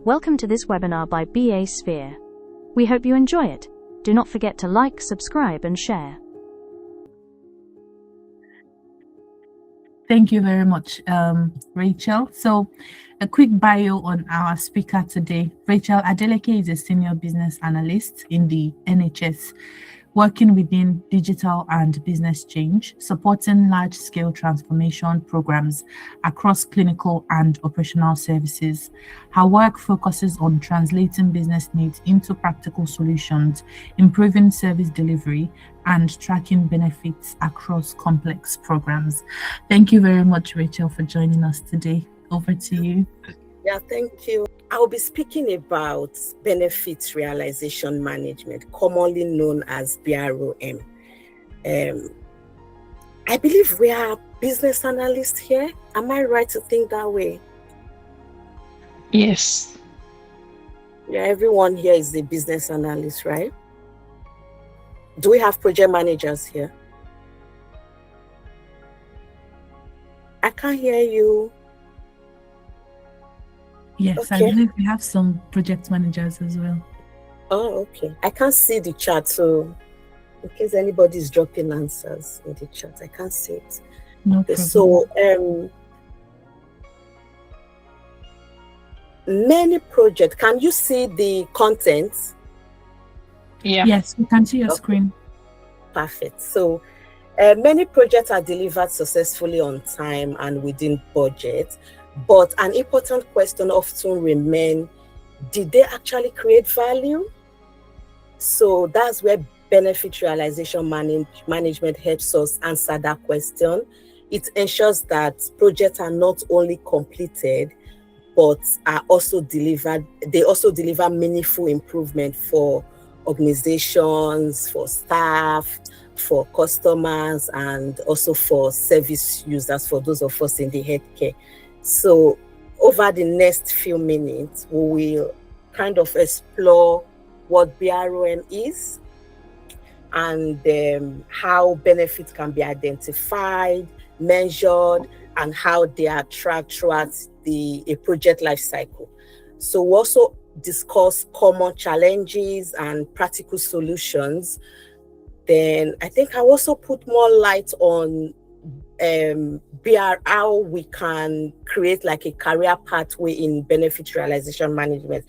Welcome to this webinar by BA Sphere. We hope you enjoy it. Do not forget to like, subscribe, and share. Thank you very much, Rachel. So a quick bio on our speaker today. Rachel Adeleke is a senior business analyst in the NHS, working within digital and business change, supporting large-scale transformation programs across clinical and operational services. Her work focuses on translating business needs into practical solutions, improving service delivery, and tracking benefits across complex programs. Thank you very much, Rachel, for joining us today. Over to you. Yeah, thank you. I'll be speaking about Benefits Realisation Management, commonly known as BROM. I believe we are business analysts here. Am I right to think that way? Yes. Yeah, everyone here is a business analyst, right? Do we have project managers here? I can't hear you. Yes, Okay. I believe we have some project managers as well. Oh, okay. I can't see the chat, so in case anybody is dropping answers in the chat, I can't see it. No Okay, problem. so many projects. Can you see the content? Yeah. Yes, we can see your Okay. screen. Perfect. So many projects are delivered successfully on time and within budget, but an important question often remains, did they actually create value? So that's where benefit realization management helps us answer that question. It ensures that projects are not only completed, but are also delivered. They also deliver meaningful improvement for organizations, for staff, for customers, and also for service users, for those of us in the healthcare. So over the next few minutes, we will kind of explore what BROM is and how benefits can be identified, measured, and how they are tracked throughout a project life cycle. So we also discuss common challenges and practical solutions. Then I think I also put more light on how we can create like a career pathway in benefit realization management.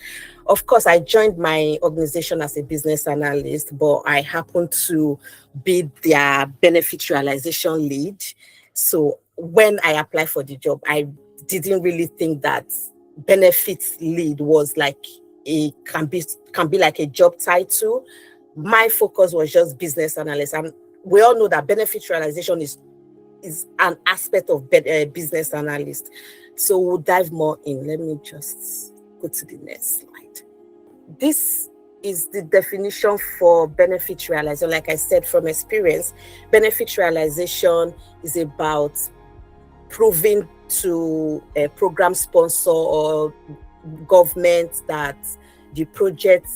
Of course, I joined my organization as a business analyst, but I happen to be their benefit realization lead. So when I applied for the job, I didn't really think that benefits lead was like can be like a job title. My focus was just business analyst, and we all know that benefit realization is an aspect of business analyst. So we'll dive more in. Let me just go to the next slide. This is the definition for benefit realization. Like I said, from experience, benefit realization is about proving to a program sponsor or government that the project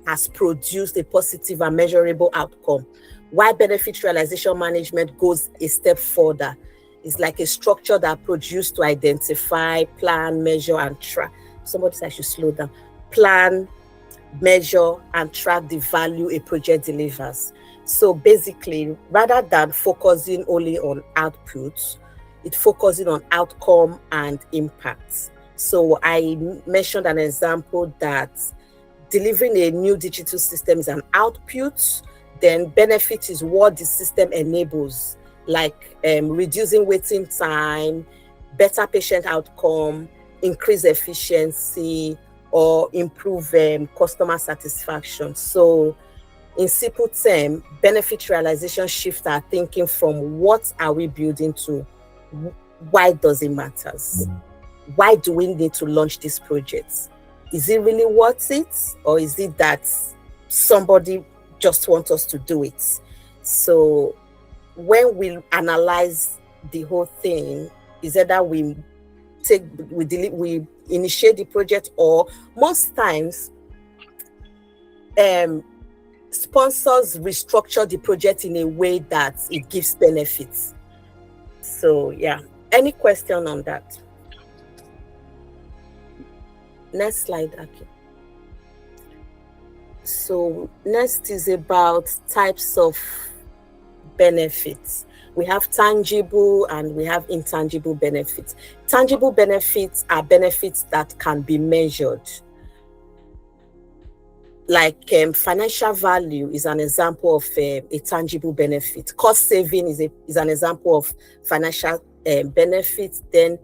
has produced a positive and measurable outcome. Why benefit realization management goes a step further is like a structure that produced to identify, plan, measure, and track. Somebody said I should slow down. Plan, measure, and track the value a project delivers. So basically, rather than focusing only on outputs, it focuses on outcome and impact. So I mentioned an example that delivering a new digital system is an output. Then benefit is what the system enables, like reducing waiting time, better patient outcome, increase efficiency, or improve customer satisfaction. So in simple terms, benefit realization shifts our thinking from what are we building to why does it matter? Why do we need to launch this project? Is it really worth it? Or is it that somebody just wants us to do it? So when we analyze the whole thing, is either we initiate the project, or most times sponsors restructure the project in a way that it gives benefits. So yeah, any question on that? Next slide, Aki. So next is about types of benefits. We have tangible and we have intangible benefits. Tangible benefits are benefits that can be measured. Like financial value is an example of a tangible benefit. Cost saving is an example of financial benefit. Then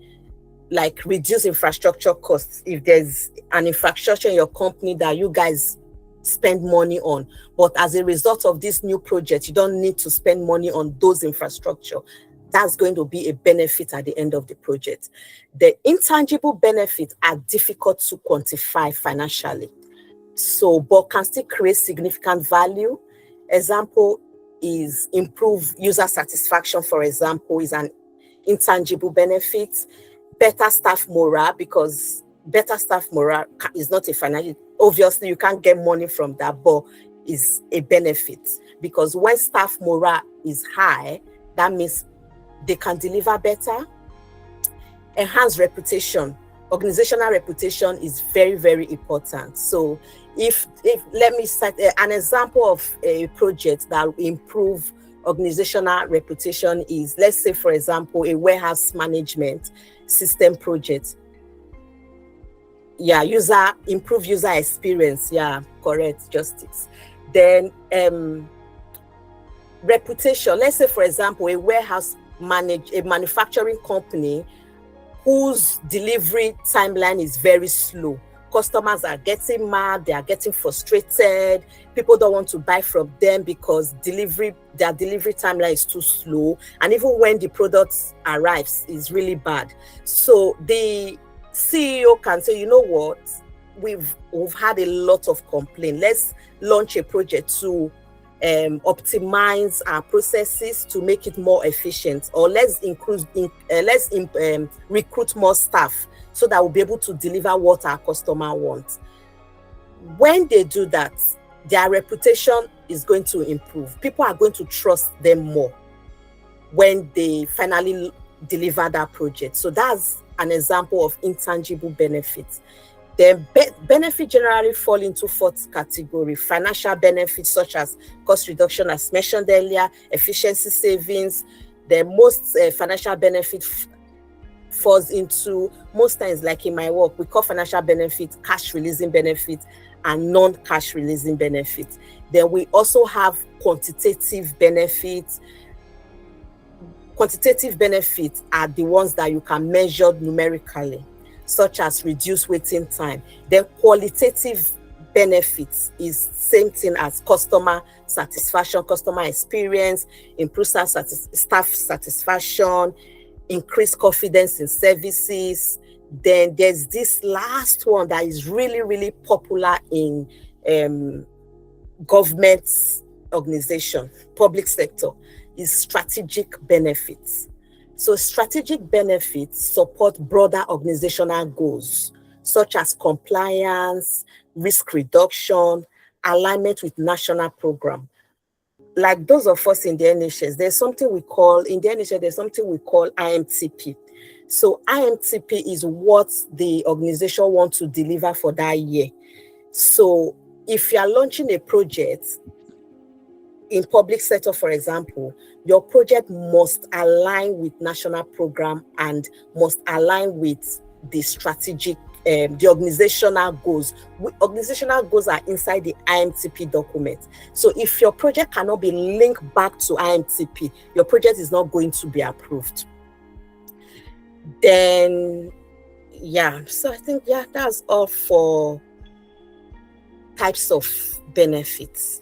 like reduce infrastructure costs. If there's an infrastructure in your company that you guys spend money on, but as a result of this new project, you don't need to spend money on those infrastructure, that's going to be a benefit at the end of the project. The intangible benefits are difficult to quantify financially, so but can still create significant value. Example is improve user satisfaction, for example, is an intangible benefit. Better staff morale, because better staff morale is not a financial, obviously you can't get money from that, but is a benefit, because when staff morale is high, that means they can deliver better. Enhance reputation. Organizational reputation is very, very important. So if let me cite an example of a project that will improve organizational reputation is, let's say, for example, a warehouse management system project. Yeah, improve user experience. Yeah, correct, Justice. Then reputation. Let's say, for example, a manufacturing company whose delivery timeline is very slow. Customers are getting mad, they are getting frustrated. People don't want to buy from them because their delivery timeline is too slow. And even when the product arrives, it's really bad. So the CEO can say, you know what, we've had a lot of complaints. Let's launch a project to optimize our processes to make it more efficient, or let's recruit more staff so that we'll be able to deliver what our customer wants. When they do that, their reputation is going to improve. People are going to trust them more when they finally deliver that project. So that's an example of intangible benefits. The benefits generally fall into fourth category: financial benefits such as cost reduction, as mentioned earlier, efficiency savings. The most financial benefit falls into, most times, like in my work, we call financial benefits cash releasing benefits and non-cash releasing benefits. Then we also have quantitative benefits. Quantitative benefits are the ones that you can measure numerically, such as reduced waiting time. Then qualitative benefits is same thing as customer satisfaction, customer experience, improve staff satisfaction, increase confidence in services. Then there's this last one that is really, really popular in government organization, public sector, is strategic benefits. So strategic benefits support broader organizational goals, such as compliance, risk reduction, alignment with national program. Like those of us in the NHS, there's something we call IMTP. So IMTP is what the organization wants to deliver for that year. So if you are launching a project in public sector, for example, your project must align with national program and must align with the strategic, the organizational goals. Organizational goals are inside the IMTP document. So if your project cannot be linked back to IMTP, your project is not going to be approved. Then, yeah, so I think, yeah, that's all for types of benefits.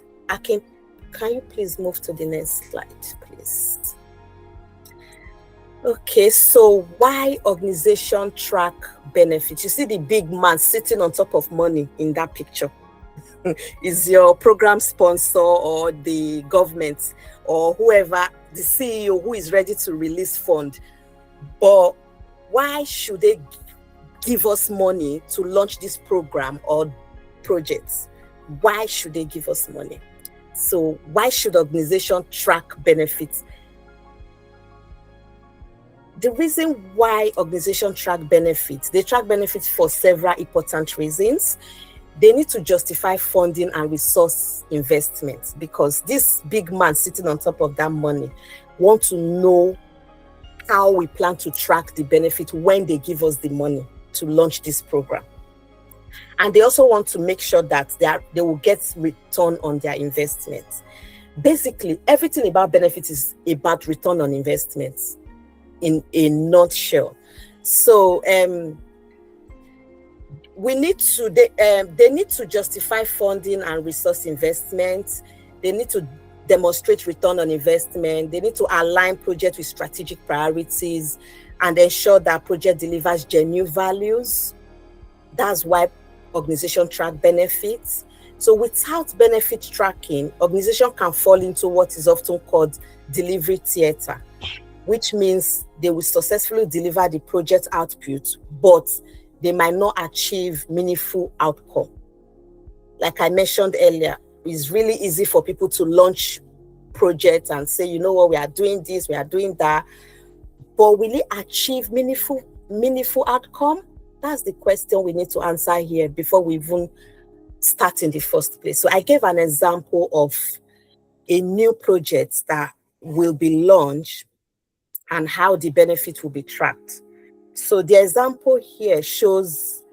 Can you please move to the next slide, please? Okay, so why organization track benefits? You see the big man sitting on top of money in that picture. Is your program sponsor or the government or whoever, the CEO who is ready to release fund. But why should they give us money to launch this program or projects? Why should they give us money? So why should organization track benefits? the reason why organizations track benefits, they track benefits for several important reasons. They need to justify funding and resource investments, because this big man sitting on top of that money want to know how we plan to track the benefit when they give us the money to launch this program. And they also want to make sure that they will get return on their investments. Basically, everything about benefits is about return on investments in a nutshell. So they need to justify funding and resource investment. They need to demonstrate return on investment. They need to align project with strategic priorities and ensure that project delivers genuine values. That's why organization track benefits. So without benefit tracking, organization can fall into what is often called delivery theater, which means they will successfully deliver the project output, but they might not achieve meaningful outcome. Like I mentioned earlier, it's really easy for people to launch projects and say, you know what, we are doing this, we are doing that, but will it achieve meaningful outcome? That's the question we need to answer here before we even start in the first place. So I gave an example of a new project that will be launched and how the benefit will be tracked. So the example here shows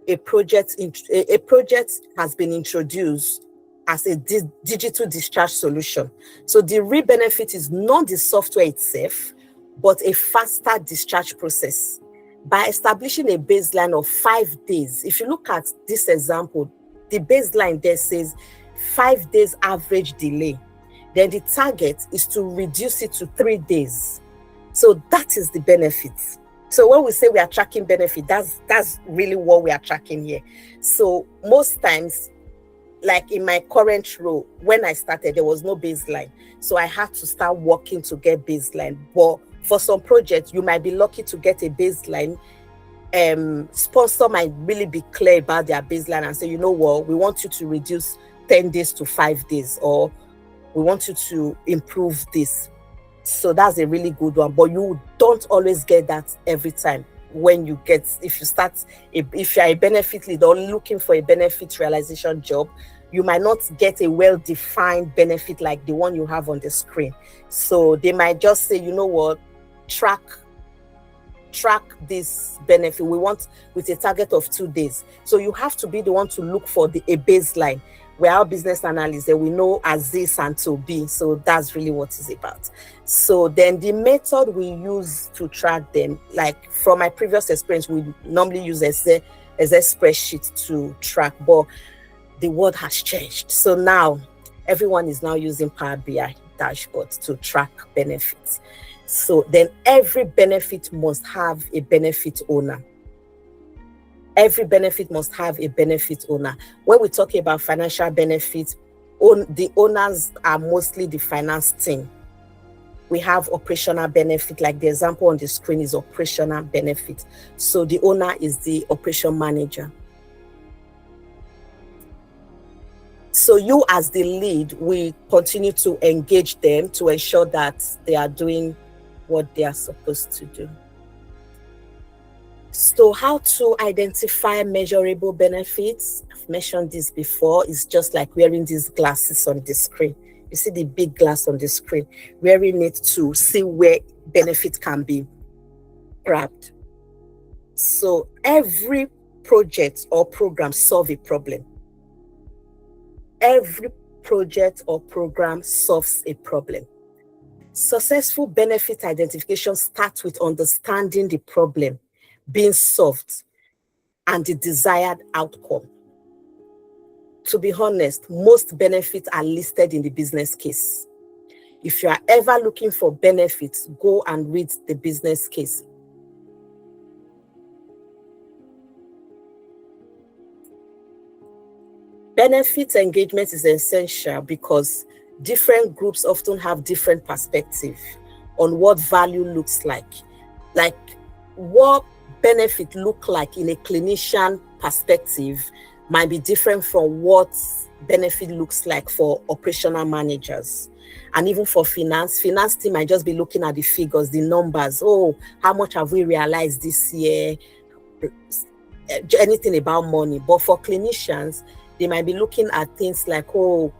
a project has been introduced as a digital discharge solution. So the real benefit is not the software itself, but a faster discharge process. By establishing a baseline of 5 days, if you look at this example, the baseline there says 5 days average delay. Then the target is to reduce it to 3 days. So that is the benefit. So when we say we are tracking benefit, that's really what we are tracking here. So most times, like in my current role, when I started, there was no baseline. So I had to start working to get baseline. But for some projects, you might be lucky to get a baseline. Sponsor might really be clear about their baseline and say, you know what, we want you to reduce 10 days to 5 days, or we want you to improve this. So that's a really good one, but you don't always get that every time. When you get, if you're a benefit lead or looking for a benefit realization job, you might not get a well-defined benefit like the one you have on the screen. So they might just say, you know what, track this benefit. We want with a target of 2 days. So you have to be the one to look for a baseline. We're our business analysts, that we know as this and to be. So that's really what it's about. So then the method we use to track them, like from my previous experience, we normally use as a spreadsheet to track, but the world has changed. So now everyone is now using Power BI dashboards to track benefits. So then every benefit must have a benefit owner. Every benefit must have a benefit owner. When we talk about financial benefits, the owners are mostly the finance team. We have operational benefit, like the example on the screen is operational benefit. So the owner is the operation manager. So you as the lead, we continue to engage them to ensure that they are doing what they are supposed to do. So how to identify measurable benefits? I've mentioned this before. It's just like wearing these glasses on the screen. You see the big glass on the screen, wearing it to see where benefit can be grabbed. So every project or program solves a problem. Every project or program solves a problem. Successful benefit identification starts with understanding the problem being solved and the desired outcome. To be honest, most benefits are listed in the business case. If you are ever looking for benefits, go and read the business case. Benefits engagement is essential because different groups often have different perspectives on what value looks like. Like what benefit look like in a clinician perspective might be different from what benefit looks like for operational managers. And even for finance team might just be looking at the figures, the numbers. Oh, how much have we realized this year? Anything about money. But for clinicians, they might be looking at things like, oh,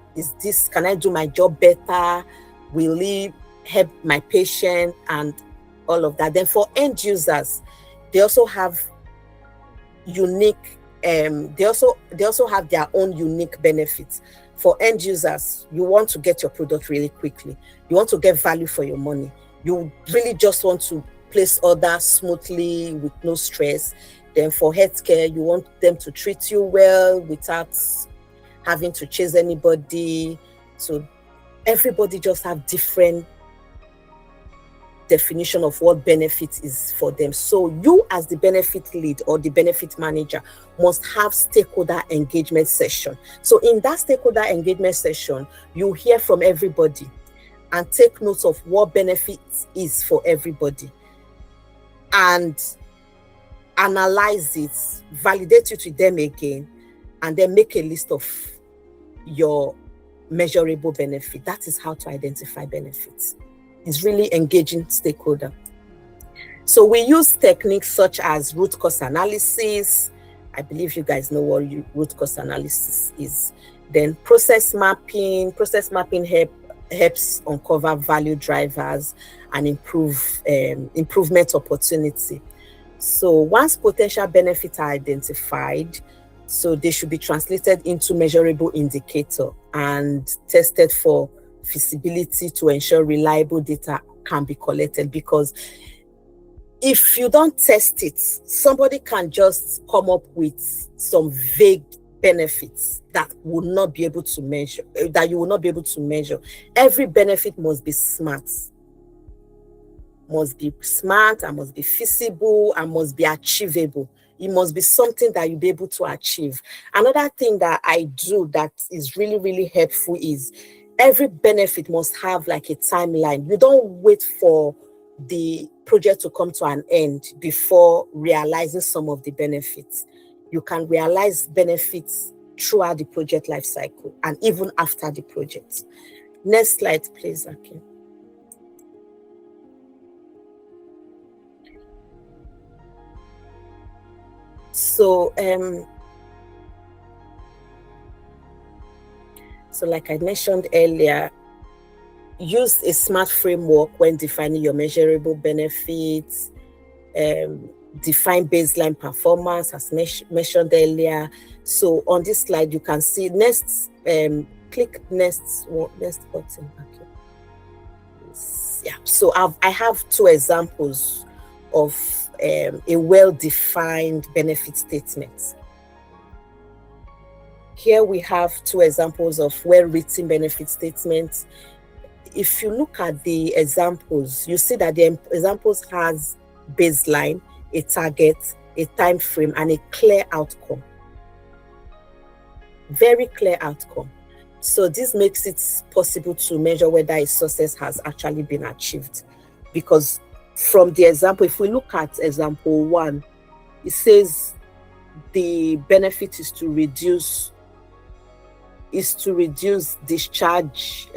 can I do my job better? Will it help my patient and all of that? Then for end users, they also have unique, they also have their own unique benefits. For end users, you want to get your product really quickly. You want to get value for your money. You really just want to place orders smoothly with no stress. Then for healthcare, you want them to treat you well without having to chase anybody. So everybody just have different definition of what benefit is for them. So you as the benefit lead or the benefit manager must have stakeholder engagement session. So in that stakeholder engagement session, you hear from everybody and take notes of what benefit is for everybody and analyze it, validate it with them again, and then make a list of your measurable benefit. That is how to identify benefits. It's really engaging stakeholder. So we use techniques such as root cause analysis. I believe you guys know what root cause analysis is. Then process mapping. Process mapping helps uncover value drivers and improvement opportunity. So once potential benefits are identified, so they should be translated into measurable indicator and tested for feasibility to ensure reliable data can be collected. Because if you don't test it, somebody can just come up with some vague benefits that will not be able to measure, that you will not be able to measure. Every benefit must be smart. Must be smart and must be feasible and must be achievable. It must be something that you'll be able to achieve. Another thing that I do that is really, really helpful is every benefit must have like a timeline. You don't wait for the project to come to an end before realizing some of the benefits. You can realize benefits throughout the project life cycle and even after the project. Next slide, please, Aki. So, so like I mentioned earlier, use a SMART framework when defining your measurable benefits. Define baseline performance as mentioned earlier. So on this slide, you can see next, click next button. Okay. Yeah, so I have two examples of a well-defined benefit statement. Here we have two examples of well-written benefit statements. If you look at the examples, you see that the examples has baseline, a target, a time frame, and a clear outcome. Very clear outcome. So this makes it possible to measure whether a success has actually been achieved. Because from the example, if we look at example 1, it says the benefit is to reduce discharge,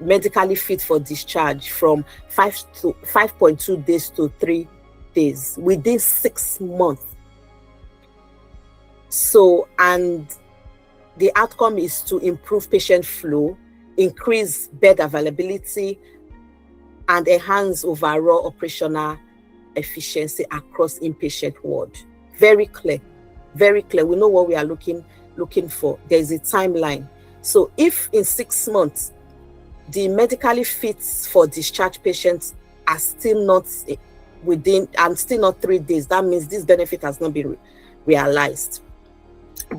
medically fit for discharge from 5.2 days to 3 days within 6 months. So, and the outcome is to improve patient flow, increase bed availability, and enhance overall operational efficiency across inpatient ward. Very clear, very clear. We know what we are looking for. There is a timeline. So if in 6 months, the medically fit for discharge patients are still not within, and still not 3 days, that means this benefit has not been realized.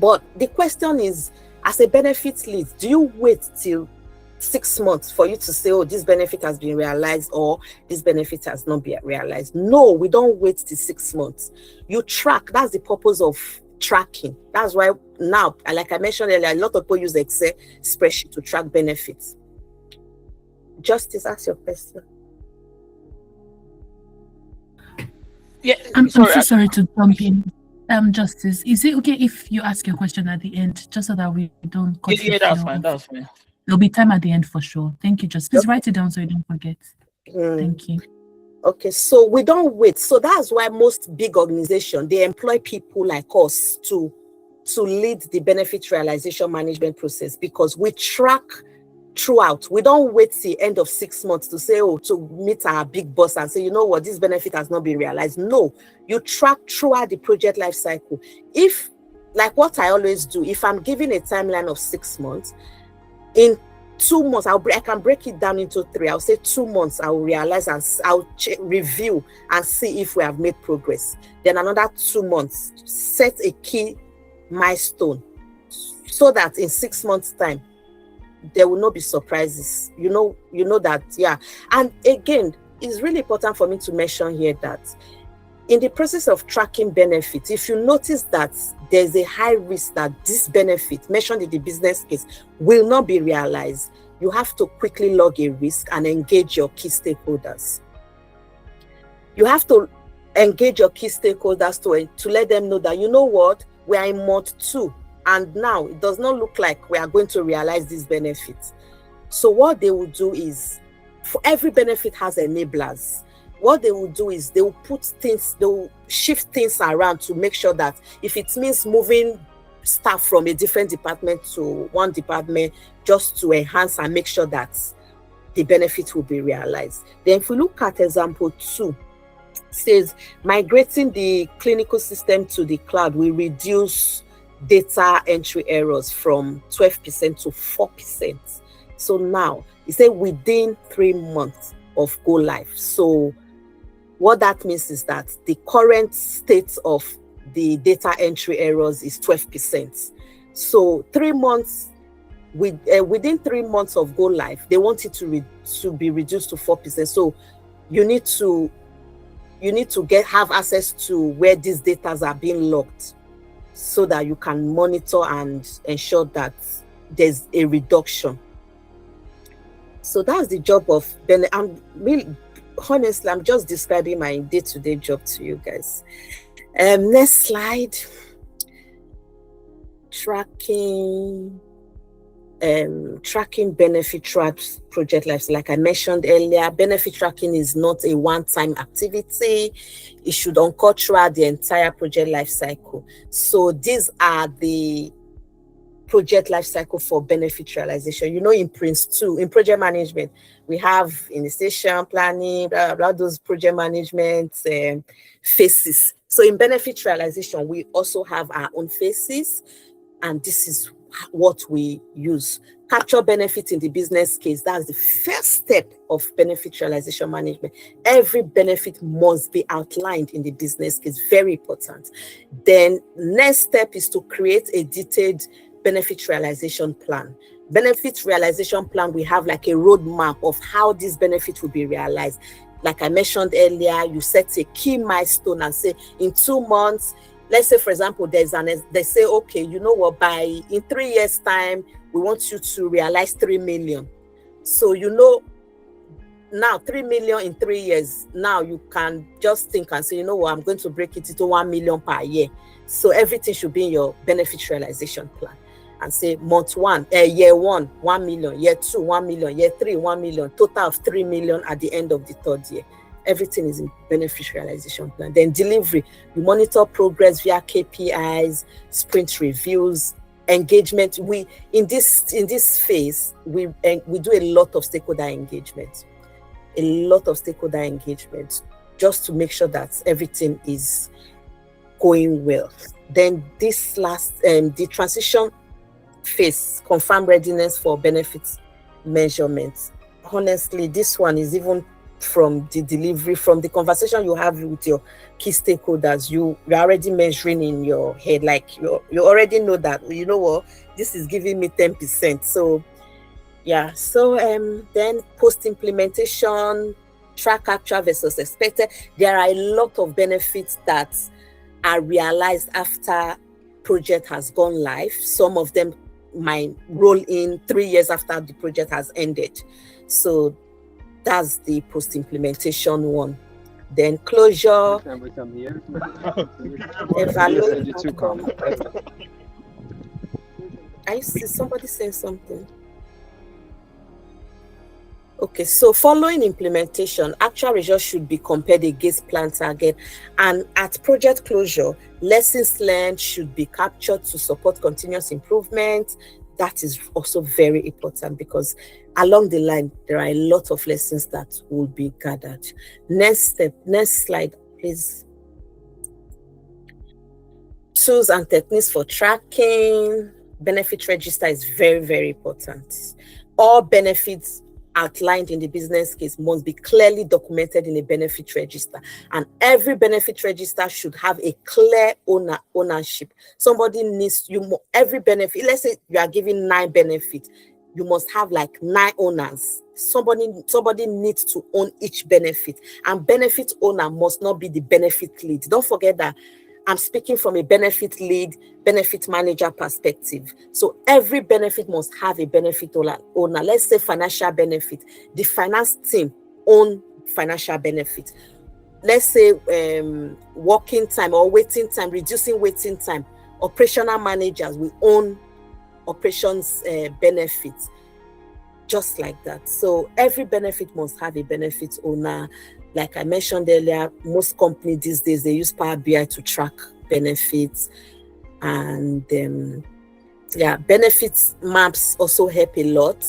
But the question is, as a benefit lead, do you wait till 6 months for you to say, oh, this benefit has been realized or this benefit has not been realized? No, we don't wait till 6 months. You track. That's the purpose of tracking. That's why now, like I mentioned earlier, a lot of people use Excel spreadsheet to track benefits. Justice, ask your question. Yeah, I'm so sorry to jump in. Justice, is it okay if you ask your question at the end, just so that we don't? Yeah, that's fine. That's fine. There'll be time at the end for sure. Thank you. Just please write it down so you don't forget. Thank you. Okay, so we don't wait. So that's why most big organizations, they employ people like us to lead the benefit realization management process, because we track throughout. We don't wait till the end of 6 months to say, to meet our big boss and say, you know what, this benefit has not been realized. No, you track throughout the project life cycle. If, like what I always do, if I'm giving a timeline of 6 months, in 2 months, I can break it down into 3. I'll say 2 months, I will realize and I'll review and see if we have made progress. Then another 2 months, set a key milestone so that in 6 months' time, there will not be surprises. You know that, yeah. And again, it's really important for me to mention here that in the process of tracking benefits, if you notice that there's a high risk that this benefit mentioned in the business case will not be realized, you have to quickly log a risk and engage your key stakeholders. You have to engage your key stakeholders to let them know that, you know what, we are in mode 2, and now it does not look like we are going to realize this benefit. So what they will do is, for every benefit has enablers. What they will do is they will shift things around to make sure that if it means moving staff from a different department to one department, just to enhance and make sure that the benefit will be realized. Then if we look at example 2, says migrating the clinical system to the cloud will reduce data entry errors from 12% to 4%. So now it said within 3 months of go live. So what that means is that the current state of the data entry errors is 12%. So 3 months, within 3 months of go live, they want it to be reduced to 4%. So you need to have access to where these data are being logged, so that you can monitor and ensure that there's a reduction. So that's the job of honestly, I'm just describing my day-to-day job to you guys. Next slide. Tracking benefit tracks project lives. Like I mentioned earlier, benefit tracking is not a one-time activity. It should occur throughout the entire project life cycle. So these are the project life cycle for benefit realization. In Prince 2, in project management, we have initiation, planning, blah, blah, blah, those project management phases. So in benefit realization, we also have our own phases, and this is what we use. Capture benefit in the business case. That's the first step of benefit realization management. Every benefit must be outlined in the business case. Very important. Then next step is to create a detailed benefit realization plan. Benefit realization plan, we have like a roadmap of how this benefit will be realized. Like I mentioned earlier, you set a key milestone and say in 2 months, let's say, for example, they say, okay, you know what, in 3 years' time, we want you to realize 3 million. So, now 3 million in 3 years, now you can just think and say, you know what, I'm going to break it into 1 million per year. So everything should be in your benefit realization plan. And say year 1, 1 million, year 2, 1 million, year 3, 1 million, total of 3 million at the end of the 3rd year. Everything is in benefit realization plan. Then delivery, you monitor progress via KPIs, sprint reviews, engagement. In this phase, we do a lot of stakeholder engagement. Just to make sure that everything is going well. Then this last, the transition phase, confirm readiness for benefits measurements. Honestly, this one is even from the delivery, from the conversation you have with your key stakeholders, you're already measuring in your head, like you already know that, you know what, this is giving me 10%. So yeah, so then post-implementation, track actual versus expected. There are a lot of benefits that are realized after project has gone live. Some of them might roll in 3 years after the project has ended. So that's the post-implementation one. Then closure, evaluate outcome. I see somebody saying something. Okay, so following implementation, actual results should be compared against plan target, and at project closure, lessons learned should be captured to support continuous improvement. That is also very important because along the line, there are a lot of lessons that will be gathered. Next step, next slide, please. Tools and techniques for tracking. Benefit register is very, very important. All benefits outlined in the business case must be clearly documented in a benefit register, and every benefit register should have a clear ownership. Somebody needs every benefit. Let's say you are giving 9 benefits, you must have like 9 owners. Somebody needs to own each benefit, and benefit owner must not be the benefit lead. Don't forget that I'm speaking from a benefit lead, benefit manager perspective. So every benefit must have a benefit owner. Let's say financial benefit. The finance team own financial benefit. Let's say working time or waiting time, reducing waiting time. Operational managers will own operations benefits. Just like that. So every benefit must have a benefit owner. Like I mentioned earlier, most companies these days, they use Power BI to track benefits. And benefits maps also help a lot.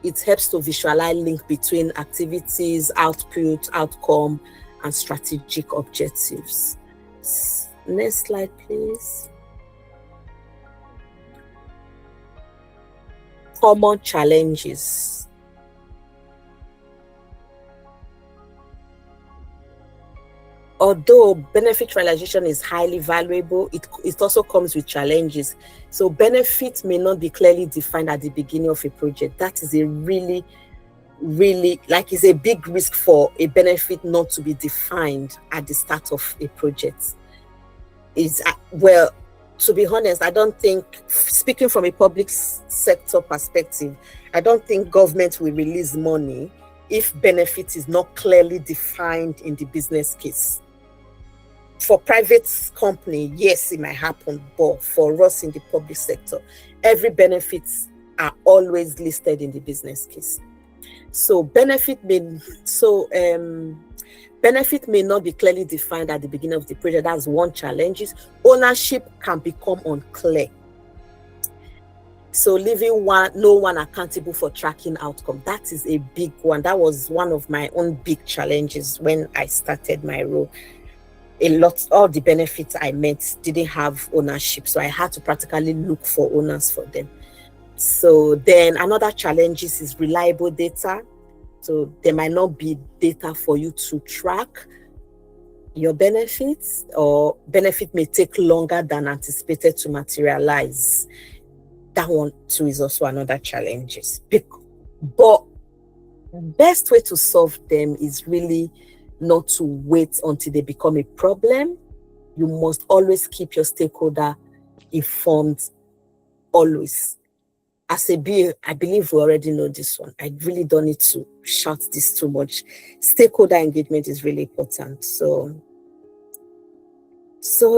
It helps to visualize link between activities, output, outcome, and strategic objectives. Next slide, please. Common challenges. Although benefit realization is highly valuable, it also comes with challenges. So benefits may not be clearly defined at the beginning of a project. That is a really, it's a big risk for a benefit not to be defined at the start of a project. To be honest, I don't think, speaking from a public sector perspective, I don't think government will release money if benefit is not clearly defined in the business case. For private company, yes, it might happen, but for us in the public sector, every benefits are always listed in the business case. So benefit may not be clearly defined at the beginning of the project. That's one challenge. Ownership can become unclear. So leaving no one accountable for tracking outcome. That is a big one. That was one of my own big challenges when I started my role. All the benefits I met didn't have ownership. So I had to practically look for owners for them. So then another challenge is reliable data. So there might not be data for you to track your benefits, or benefit may take longer than anticipated to materialize. That one too is also another challenge. But best way to solve them is really not to wait until they become a problem. You must always keep your stakeholder informed, always. As a BA, I believe we already know this one. I really don't need to shout this too much. Stakeholder engagement is really important. So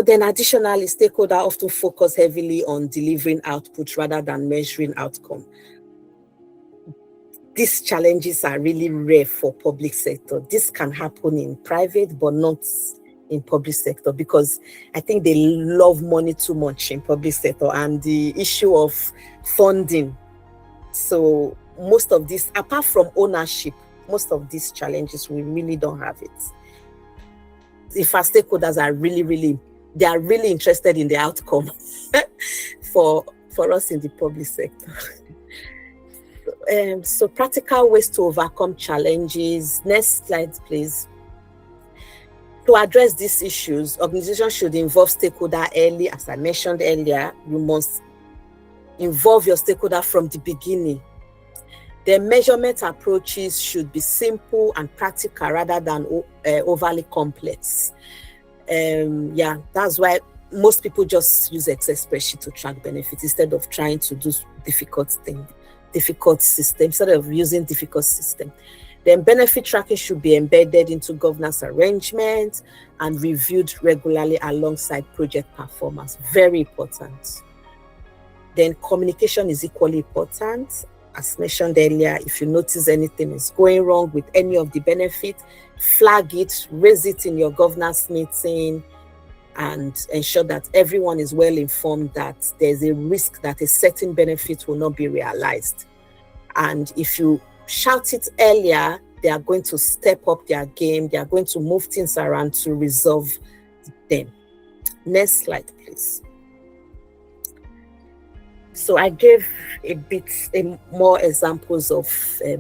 then additionally, stakeholder often focus heavily on delivering output rather than measuring outcome. These challenges are really rare for public sector. This can happen in private, but not in public sector, because I think they love money too much in public sector and the issue of funding. So most of this, apart from ownership, most of these challenges, we really don't have it. If our stakeholders are really interested in the outcome for us in the public sector. So practical ways to overcome challenges. Next slide, please. To address these issues, organizations should involve stakeholder early. As I mentioned earlier, you must involve your stakeholder from the beginning. The measurement approaches should be simple and practical rather than overly complex. That's why most people just use Excel spreadsheet to track benefits instead of trying to do difficult system, instead of using difficult system. Then benefit tracking should be embedded into governance arrangements and reviewed regularly alongside project performance. Very important. Then communication is equally important. as mentioned earlier, if you notice anything is going wrong with any of the benefits, flag it, raise it in your governance meeting, and ensure that everyone is well informed that there's a risk that a certain benefit will not be realized. And if you shout it earlier, they are going to step up their game. They are going to move things around to resolve them. Next slide, please. So I gave a bit more examples of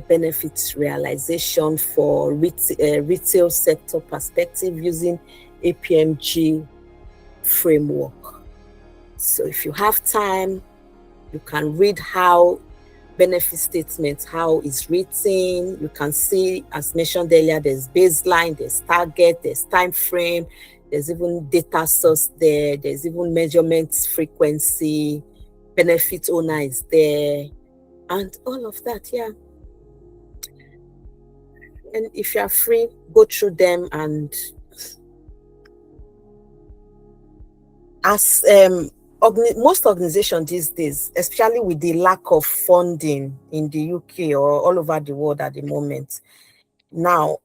benefits realization for retail sector perspective using APMG framework. So if you have time, you can read how benefit statements, how it's written. You can see, as mentioned earlier, there's baseline, there's target, there's time frame, there's even data source there, there's even measurement frequency, benefit owner is there, and all of that. Yeah. And if you are free, go through them. And as most organizations these days, especially with the lack of funding in the UK or all over the world at the moment, now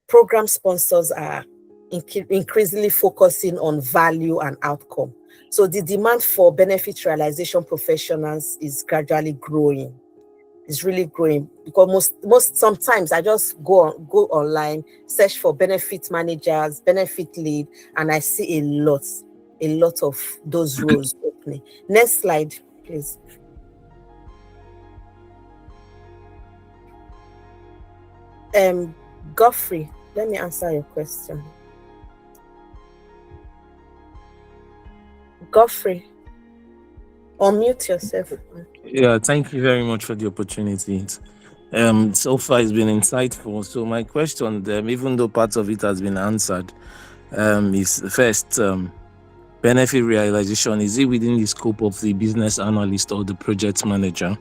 program sponsors are increasingly focusing on value and outcome. So the demand for benefit realization professionals is gradually growing. It's really growing, because sometimes I just go online, search for benefit managers, benefit lead, and I see a lot of those roles opening. Next slide, please. Godfrey, let me answer your question. Godfrey, unmute yourself. Yeah, thank you very much for the opportunity. So far it's been insightful. So my question, even though part of it has been answered, is first, benefit realization, is it within the scope of the business analyst or the project manager?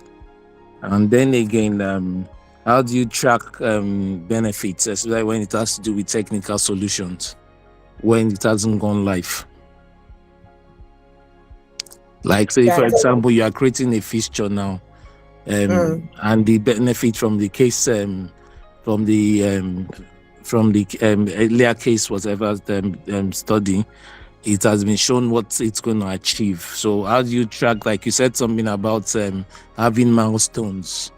And then again, how do you track benefits, especially when it has to do with technical solutions, when it hasn't gone live? Like, say, for example, you are creating a fixture now, and the benefit from the case, from the earlier case, whatever study, it has been shown what it's going to achieve. So how do you track, like you said something about having milestones,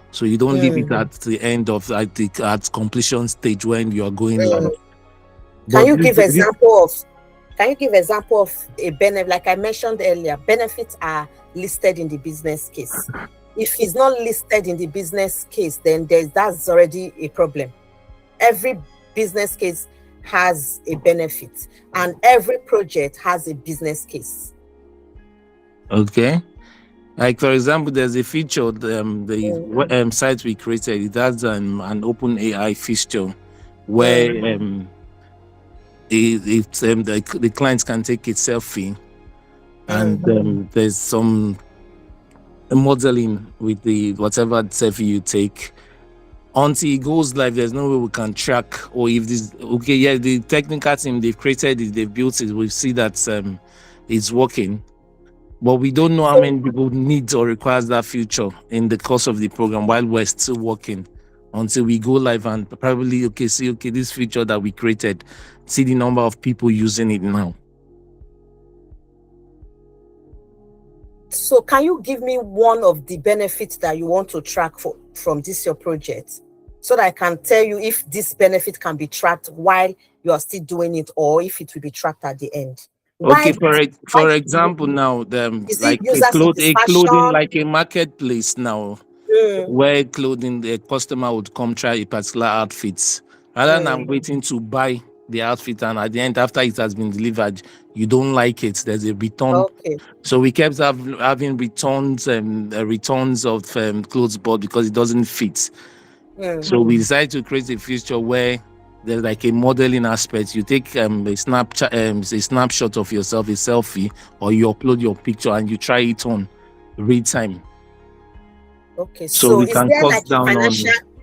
so you don't leave it at the end of at completion stage when you are going live? Can you give example of a benefit? Like I mentioned earlier, benefits are listed in the business case. If it's not listed in the business case, then that's already a problem. Every business case has a benefit, and every project has a business case. Okay. Like, for example, there's a feature, the site we created, it has an open AI feature where the clients can take a selfie, and there's some modeling with the whatever selfie you take. Until it goes live, there's no way we can track, or if this, the technical team, they've created it, they've built it, we see that it's working, but we don't know how many people need or requires that feature in the course of the program while we're still working, until we go live and probably see this feature that we created, see the number of people using it now. So can you give me one of the benefits that you want to track from this your project, so that I can tell you if this benefit can be tracked while you are still doing it, or if it will be tracked at the end? For example, now like a clothing, like a marketplace now, where the customer would come try a particular outfit, rather than waiting to buy the outfit, and at the end, after it has been delivered, you don't like it, there's a return. So we kept having returns of clothes bought because it doesn't fit. So we decided to create a feature where there's like a modeling aspect. You take a snapshot of yourself, a selfie, or you upload your picture and you try it on real time. Okay, so we can cut down on.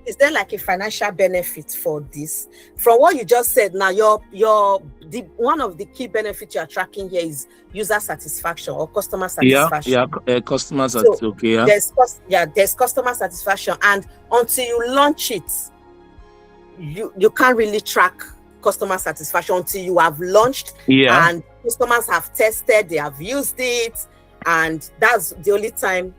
Is is there like a financial benefit for this? From what you just said, now one of the key benefits you are tracking here is user satisfaction or customer satisfaction. Customer satisfaction. Okay, there's customer satisfaction, and until you launch it, you can't really track customer satisfaction until you have launched and customers have tested, they have used it, and that's the only time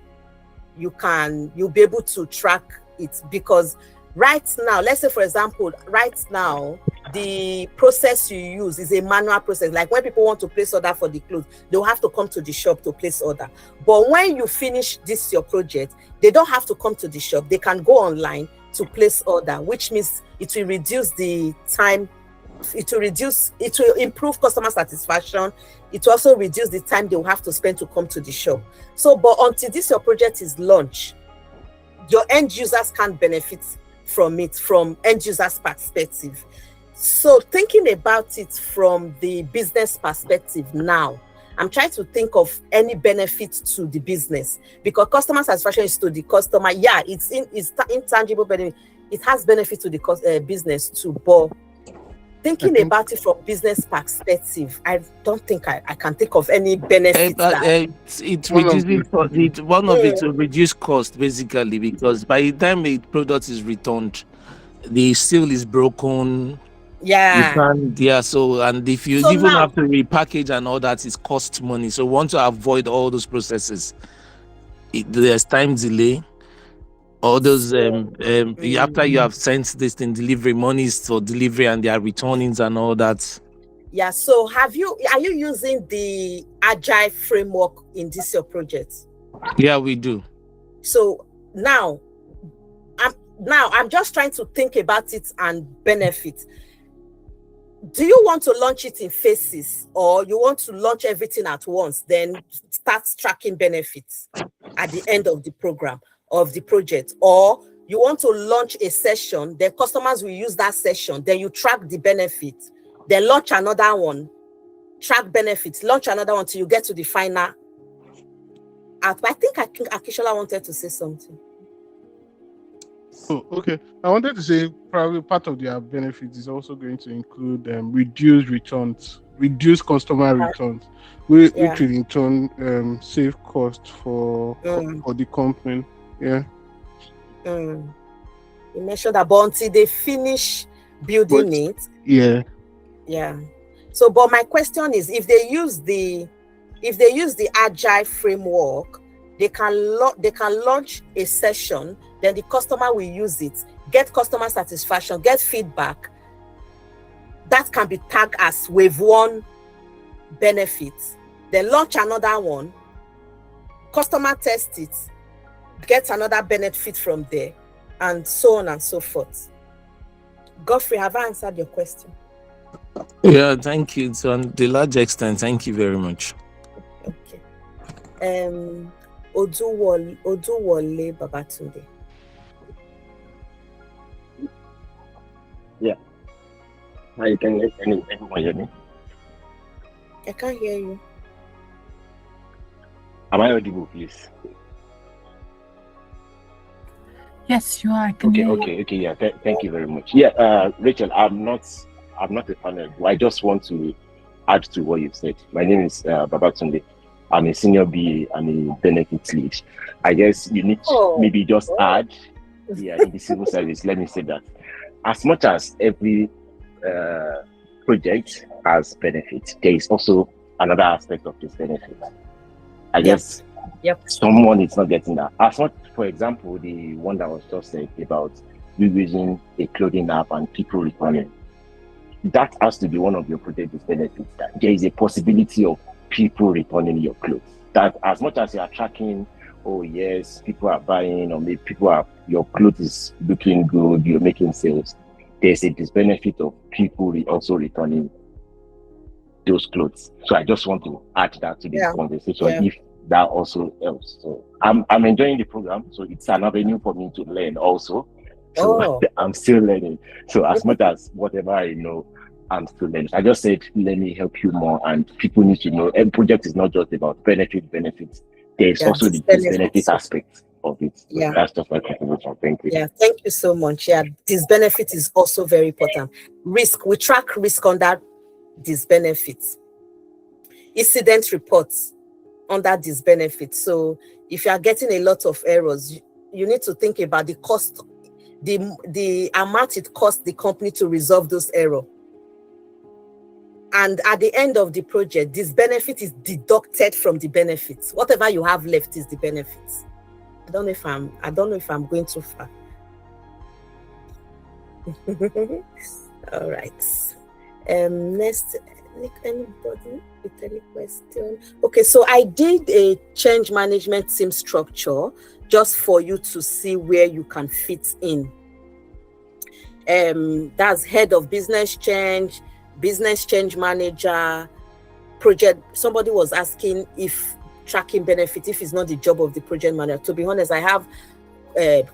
you'll be able to track it. Because right now, let's say for example, right now the process you use is a manual process. Like when people want to place order for the clothes, they'll have to come to the shop to place order. But when you finish your project, they don't have to come to the shop, they can go online to place order, which means it will reduce the time. It will improve customer satisfaction. It will also reduce the time they will have to spend to come to the shop. So, but until your project is launched, your end users can't benefit from it from end users' perspective. So thinking about it from the business perspective now, I'm trying to think of any benefit to the business, because customer satisfaction is to the customer. Yeah, it's intangible benefit. It has benefit to the business too, but thinking about it from business perspective, I don't think I can think of any benefit. It reduces one of it to reduce cost basically, because by the time a product is returned, the seal is broken. So and if you even have to repackage and all that, it costs money. So we want to avoid all those processes. There's time delay. All those after you have sent this in delivery, monies for delivery and their returnings and all that. Yeah. So are you using the agile framework in this your project? Yeah, we do. So now I'm just trying to think about it and benefit. Do you want to launch it in phases, or you want to launch everything at once, then start tracking benefits at the end of the program of the project? Or you want to launch a session, then customers will use that session, then you track the benefit, then launch another one, track benefits, launch another one till you get to the final output. I think Akishola wanted to say something. Oh, okay. I wanted to say probably part of their benefits is also going to include reduced customer returns, which will in turn save costs for the company. Yeah. You mentioned that, but until they finish building it. Yeah. Yeah. So, but my question is, if they use the agile framework, they can launch a session, then the customer will use it, get customer satisfaction, get feedback. That can be tagged as wave one benefit. Then launch another one, customer test it, get another benefit from there, and so on and so forth. Godfrey, have I answered your question? Yeah, thank you. To the large extent, thank you very much. Okay. Oduwole Babatunde. Yeah. Hi, can anyone hear me? I can't hear you. Am I audible, please? Yes, you are. Okay. Yeah, thank you very much. Yeah, Rachel, I'm not a panel. I just want to add to what you've said. My name is Babatunde. I'm a senior BA and a benefits lead. I guess you need to maybe just add, in the civil service. Let me say that as much as every project has benefits, there is also another aspect of this benefit. I guess someone is not getting that. As much, for example, the one that was just said about you using a clothing app and people returning. That has to be one of your project benefits. That there is a possibility of people returning your clothes. That as much as you are tracking, oh yes, people are buying, or maybe your clothes is looking good, you're making sales. There's a disbenefit of people also returning those clothes. So I just want to add that to this conversation if that also helps. So I'm enjoying the program. So it's an avenue for me to learn also. So I'm still learning. So as much as whatever I know, I'm still learning. I just said, let me help you more. And people need to know every project is not just about benefits. There's also the benefit aspect. of it. Yeah. That's just my contribution. Thank you. Yeah, thank you so much. Yeah, this benefit is also very important. Risk, we track risk under this benefits. Incident reports under this benefit. So if you are getting a lot of errors, you need to think about the cost, the amount it costs the company to resolve those errors. And at the end of the project, this benefit is deducted from the benefits. Whatever you have left is the benefits. I don't know if I'm going too far. All right. Next, anybody with any question? Okay, so I did a change management team structure just for you to see where you can fit in. That's head of business change manager, project. Somebody was asking if tracking benefit, if it's not the job of the project manager. To be honest, I have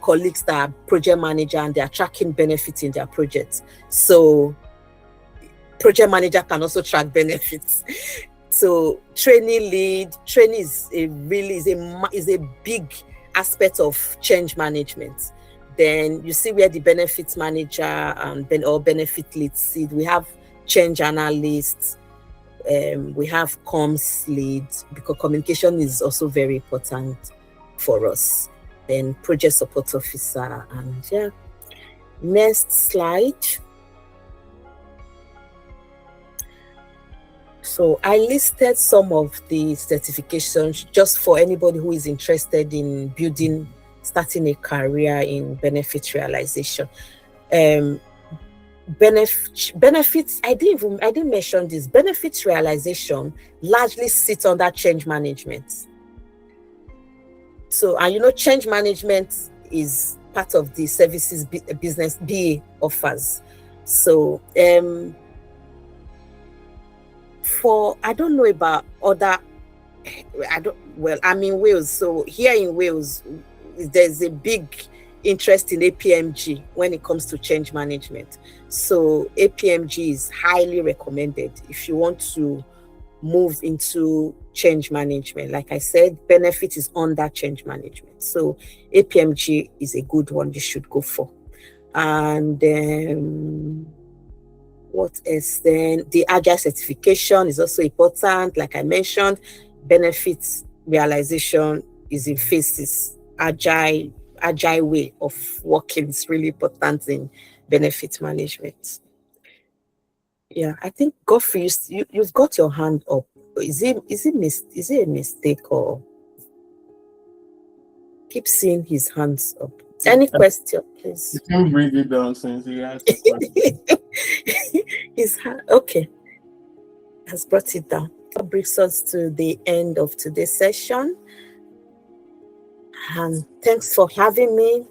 colleagues that are project manager and they are tracking benefits in their projects. So project manager can also track benefits. So training is a big aspect of change management. Then you see where the benefits manager and benefit lead sit. We have change analysts, we have comms leads, because communication is also very important for us. Then project support officer, and yeah. Next slide. So I listed some of the certifications just for anybody who is interested in starting a career in benefit realization. Benefits, I didn't mention this. Benefits realization largely sits under change management. So, and change management is part of the services business BA offers. So, I don't know about other, I'm in Wales. So here in Wales, there's a big interest in APMG when it comes to change management. So APMG is highly recommended if you want to move into change management. Like I said, benefit is under change management. So APMG is a good one you should go for. And what else then? The Agile certification is also important. Like I mentioned, benefits realization is in phases. Agile way of working is really important in benefit management. Yeah, I think Godfrey, you've got your hand up. Is it a mistake, or keep seeing his hands up? Any question, please? You can bring it down since he has his hand. Okay, has brought it down. That brings us to the end of today's session. And thanks for having me.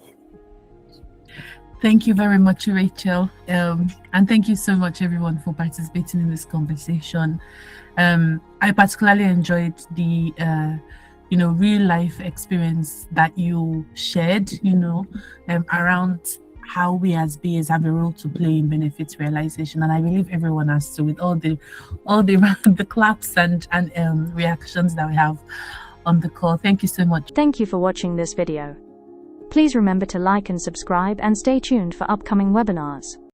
Thank you very much, Rachel. And thank you so much, everyone, for participating in this conversation. I particularly enjoyed the, real life experience that you shared, around how we as BAs have a role to play in benefits realization. And I believe everyone has to, with all the claps and reactions that we have on the call. Thank you so much. Thank you for watching this video. Please remember to like and subscribe and stay tuned for upcoming webinars.